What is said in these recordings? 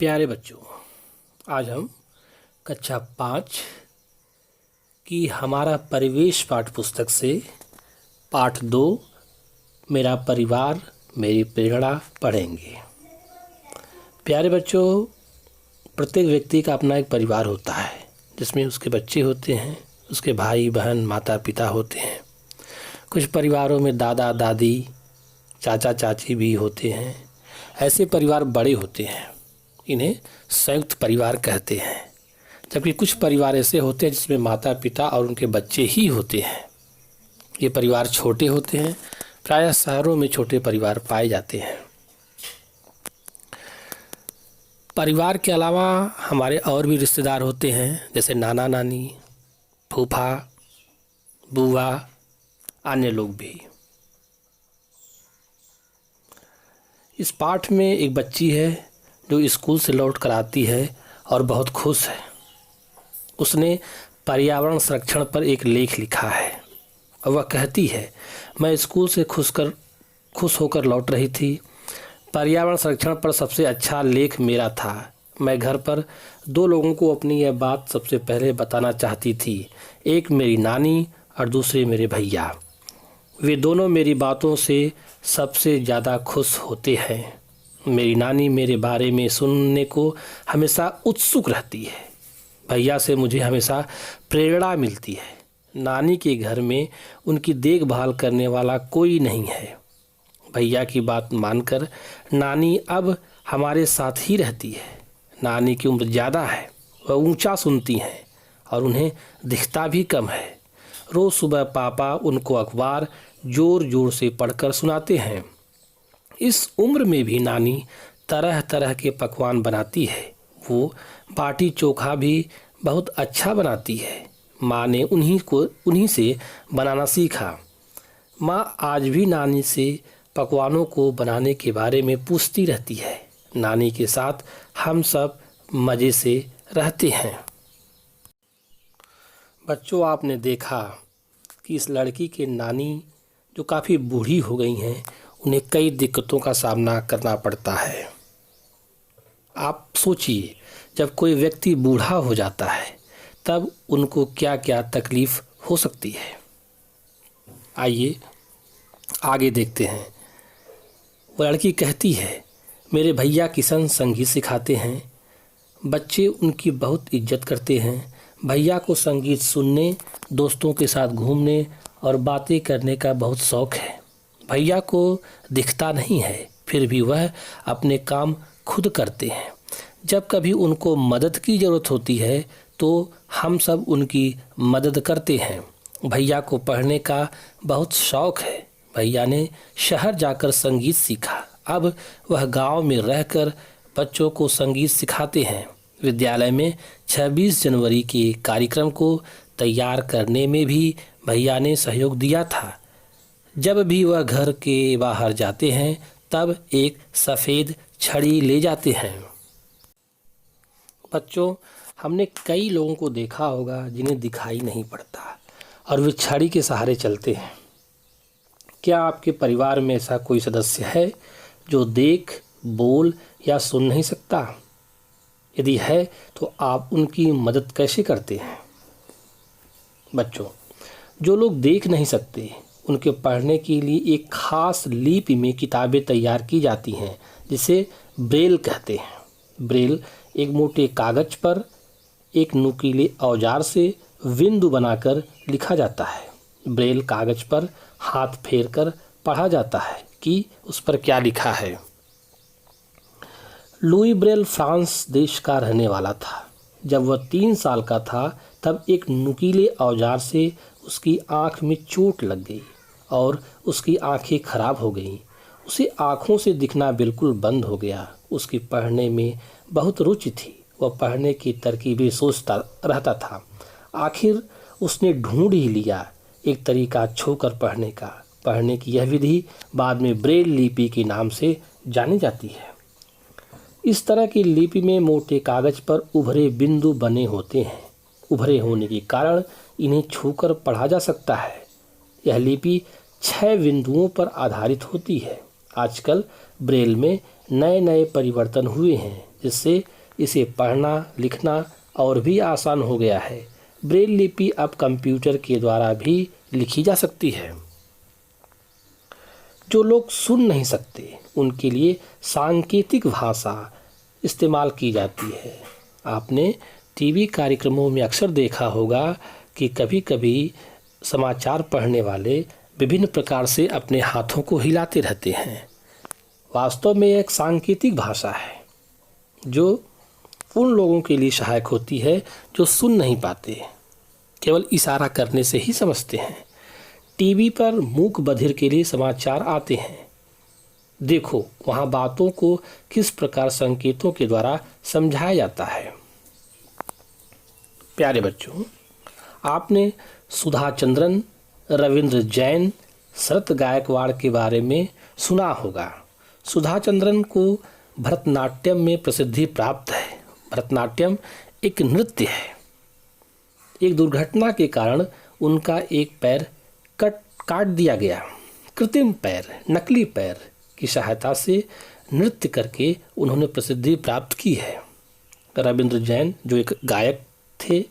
प्यारे बच्चों, आज हम कक्षा 5 की हमारा परिवेश पाठ पुस्तक से पाठ 2 मेरा परिवार मेरी प्रेरणा पढ़ेंगे। प्यारे बच्चों, प्रत्येक व्यक्ति का अपना एक परिवार होता है जिसमें उसके बच्चे होते हैं, उसके भाई बहन माता पिता होते हैं। कुछ परिवारों में दादा दादी चाचा चाची भी होते हैं। ऐसे परिवार बड़े होते हैं, इन्हें संयुक्त परिवार कहते हैं। जबकि कुछ परिवार ऐसे होते हैं जिसमें माता पिता और उनके बच्चे ही होते हैं। ये परिवार छोटे होते हैं, प्रायः शहरों में छोटे परिवार पाए जाते हैं। परिवार के अलावा हमारे और भी रिश्तेदार होते हैं, जैसे नाना नानी, फूफा, बुआ, अन्य लोग भी। इस पाठ में एक बच्ची है जो स्कूल से लौट कर आती है और बहुत खुश है। उसने पर्यावरण संरक्षण पर एक लेख लिखा है और वह कहती है, मैं स्कूल से खुश होकर लौट रही थी। पर्यावरण संरक्षण पर सबसे अच्छा लेख मेरा था। मैं घर पर 2 लोगों को अपनी यह बात सबसे पहले बताना चाहती थी, एक मेरी नानी और दूसरे मेरे भैया। वे दोनों मेरी बातों से सबसे ज़्यादा खुश होते हैं। मेरी नानी मेरे बारे में सुनने को हमेशा उत्सुक रहती है। भैया से मुझे हमेशा प्रेरणा मिलती है। नानी के घर में उनकी देखभाल करने वाला कोई नहीं है। भैया की बात मानकर नानी अब हमारे साथ ही रहती है। नानी की उम्र ज़्यादा है, वह ऊंचा सुनती हैं और उन्हें दिखता भी कम है। रोज़ सुबह पापा उनको अखबार ज़ोर ज़ोर से पढ़कर सुनाते हैं। इस उम्र में भी नानी तरह तरह के पकवान बनाती है। वो बाटी चोखा भी बहुत अच्छा बनाती है। माँ ने उन्हीं से बनाना सीखा। माँ आज भी नानी से पकवानों को बनाने के बारे में पूछती रहती है। नानी के साथ हम सब मज़े से रहते हैं। बच्चों, आपने देखा कि इस लड़की के नानी जो काफ़ी बूढ़ी हो गई हैं, उन्हें कई दिक्कतों का सामना करना पड़ता है। आप सोचिए, जब कोई व्यक्ति बूढ़ा हो जाता है तब उनको क्या क्या तकलीफ़ हो सकती है। आइए आगे देखते हैं। वो लड़की कहती है, मेरे भैया किशन संगीत सिखाते हैं। बच्चे उनकी बहुत इज्जत करते हैं। भैया को संगीत सुनने, दोस्तों के साथ घूमने और बातें करने का बहुत शौक़ है। भैया को दिखता नहीं है, फिर भी वह अपने काम खुद करते हैं। जब कभी उनको मदद की ज़रूरत होती है तो हम सब उनकी मदद करते हैं। भैया को पढ़ने का बहुत शौक़ है। भैया ने शहर जाकर संगीत सीखा। अब वह गांव में रहकर बच्चों को संगीत सिखाते हैं। विद्यालय में 26 जनवरी के कार्यक्रम को तैयार करने में भी भैया ने सहयोग दिया था। जब भी वह घर के बाहर जाते हैं तब एक सफ़ेद छड़ी ले जाते हैं। बच्चों, हमने कई लोगों को देखा होगा जिन्हें दिखाई नहीं पड़ता और वे छड़ी के सहारे चलते हैं। क्या आपके परिवार में ऐसा कोई सदस्य है जो देख, बोल या सुन नहीं सकता? यदि है तो आप उनकी मदद कैसे करते हैं? बच्चों, जो लोग देख नहीं सकते उनके पढ़ने के लिए एक खास लिपि में किताबें तैयार की जाती हैं जिसे ब्रेल कहते हैं। ब्रेल एक मोटे कागज़ पर एक नुकीले औजार से बिंदु बनाकर लिखा जाता है। ब्रेल कागज़ पर हाथ फेर कर पढ़ा जाता है कि उस पर क्या लिखा है। लुई ब्रेल फ्रांस देश का रहने वाला था। जब वह 3 साल का था तब एक नुकीले औजार से उसकी आँख में चोट लग गई और उसकी आँखें खराब हो गईं। उसे आँखों से दिखना बिल्कुल बंद हो गया। उसकी पढ़ने में बहुत रुचि थी। वह पढ़ने की तरकीबें सोचता रहता था। आखिर उसने ढूंढ ही लिया एक तरीका छूकर पढ़ने का। पढ़ने की यह विधि बाद में ब्रेल लिपि के नाम से जानी जाती है। इस तरह की लिपि में मोटे कागज़ पर उभरे बिंदु बने होते हैं। उभरे होने के कारण इन्हें छूकर पढ़ा जा सकता है। यह लिपि 6 बिंदुओं पर आधारित होती है। आजकल ब्रेल में नए नए परिवर्तन हुए हैं, जिससे इसे पढ़ना लिखना और भी आसान हो गया है। ब्रेल लिपि अब कंप्यूटर के द्वारा भी लिखी जा सकती है। जो लोग सुन नहीं सकते उनके लिए सांकेतिक भाषा इस्तेमाल की जाती है। आपने टीवी कार्यक्रमों में अक्सर देखा होगा कि कभी कभी समाचार पढ़ने वाले विभिन्न प्रकार से अपने हाथों को हिलाते रहते हैं। वास्तव में एक सांकेतिक भाषा है जो उन लोगों के लिए सहायक होती है जो सुन नहीं पाते, केवल इशारा करने से ही समझते हैं। टीवी पर मूक बधिर के लिए समाचार आते हैं। देखो वहाँ बातों को किस प्रकार संकेतों के द्वारा समझाया जाता है। प्यारे बच्चों, आपने सुधा चंद्रन, रविंद्र जैन, शरत गायकवाड़ के बारे में सुना होगा। सुधा चंद्रन को भरतनाट्यम में प्रसिद्धि प्राप्त है। भरतनाट्यम एक नृत्य है। एक दुर्घटना के कारण उनका एक पैर काट दिया गया। कृत्रिम पैर, नकली पैर की सहायता से नृत्य करके उन्होंने प्रसिद्धि प्राप्त की है। रविंद्र जैन जो एक गायक थे,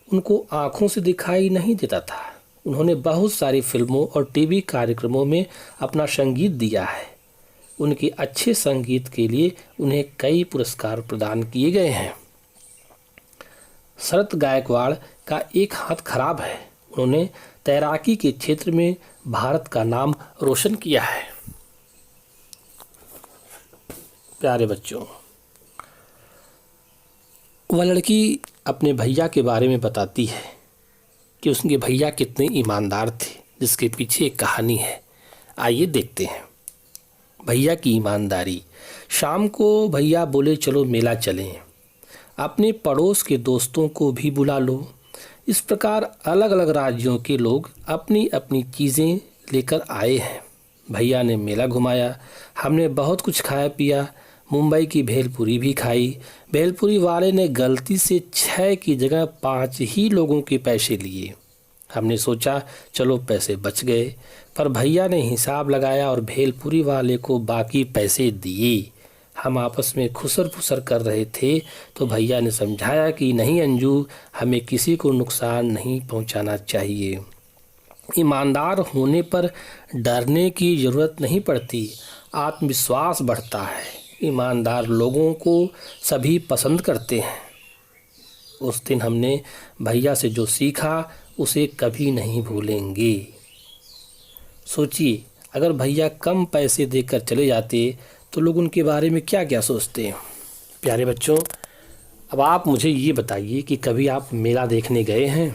उनको आँखों से दिखाई नहीं देता था। उन्होंने बहुत सारी फिल्मों और टीवी कार्यक्रमों में अपना संगीत दिया है। उनके अच्छे संगीत के लिए उन्हें कई पुरस्कार प्रदान किए गए हैं। शरत गायकवाड़ का एक हाथ खराब है। उन्होंने तैराकी के क्षेत्र में भारत का नाम रोशन किया है। प्यारे बच्चों, वह लड़की अपने भैया के बारे में बताती है कि उसके भैया कितने ईमानदार थे, जिसके पीछे एक कहानी है। आइए देखते हैं। भैया की ईमानदारी। शाम को भैया बोले चलो मेला चलें, अपने पड़ोस के दोस्तों को भी बुला लो। इस प्रकार अलग अलग राज्यों के लोग अपनी अपनी चीज़ें लेकर आए हैं। भैया ने मेला घुमाया, हमने बहुत कुछ खाया पिया। मुंबई की भेलपुरी भी खाई। भेलपुरी वाले ने गलती से 6 की जगह 5 ही लोगों के पैसे लिए। हमने सोचा चलो पैसे बच गए, पर भैया ने हिसाब लगाया और भेलपुरी वाले को बाकी पैसे दिए। हम आपस में खुसर फुसर कर रहे थे तो भैया ने समझाया कि नहीं अंजू, हमें किसी को नुकसान नहीं पहुंचाना चाहिए। ईमानदार होने पर डरने की ज़रूरत नहीं पड़ती, आत्मविश्वास बढ़ता है। ईमानदार लोगों को सभी पसंद करते हैं। उस दिन हमने भैया से जो सीखा उसे कभी नहीं भूलेंगे। सोचिए, अगर भैया कम पैसे देकर चले जाते तो लोग उनके बारे में क्या क्या सोचते हैं। प्यारे बच्चों, अब आप मुझे ये बताइए कि कभी आप मेला देखने गए हैं?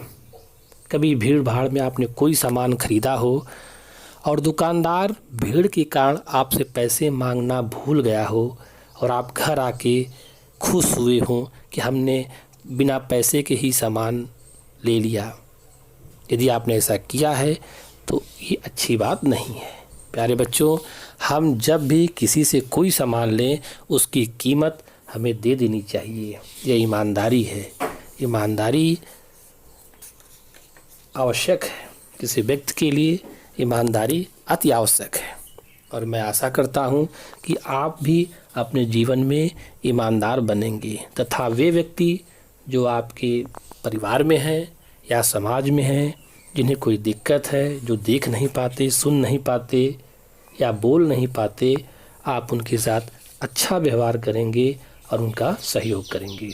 कभी भीड़ भाड़ में आपने कोई सामान खरीदा हो और दुकानदार भीड़ के कारण आपसे पैसे मांगना भूल गया हो और आप घर आके खुश हुए हो कि हमने बिना पैसे के ही सामान ले लिया? यदि आपने ऐसा किया है तो ये अच्छी बात नहीं है। प्यारे बच्चों, हम जब भी किसी से कोई सामान लें उसकी कीमत हमें दे देनी चाहिए। ये ईमानदारी है। ईमानदारी आवश्यक है। किसी व्यक्ति के लिए ईमानदारी अति आवश्यक है। और मैं आशा करता हूँ कि आप भी अपने जीवन में ईमानदार बनेंगे तथा वे व्यक्ति जो आपके परिवार में हैं या समाज में हैं, जिन्हें कोई दिक्कत है, जो देख नहीं पाते, सुन नहीं पाते या बोल नहीं पाते, आप उनके साथ अच्छा व्यवहार करेंगे और उनका सहयोग करेंगे।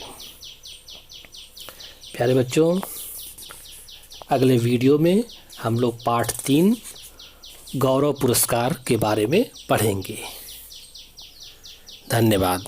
प्यारे बच्चों, अगले वीडियो में हम लोग पाठ 3 गौरव पुरस्कार के बारे में पढ़ेंगे। धन्यवाद।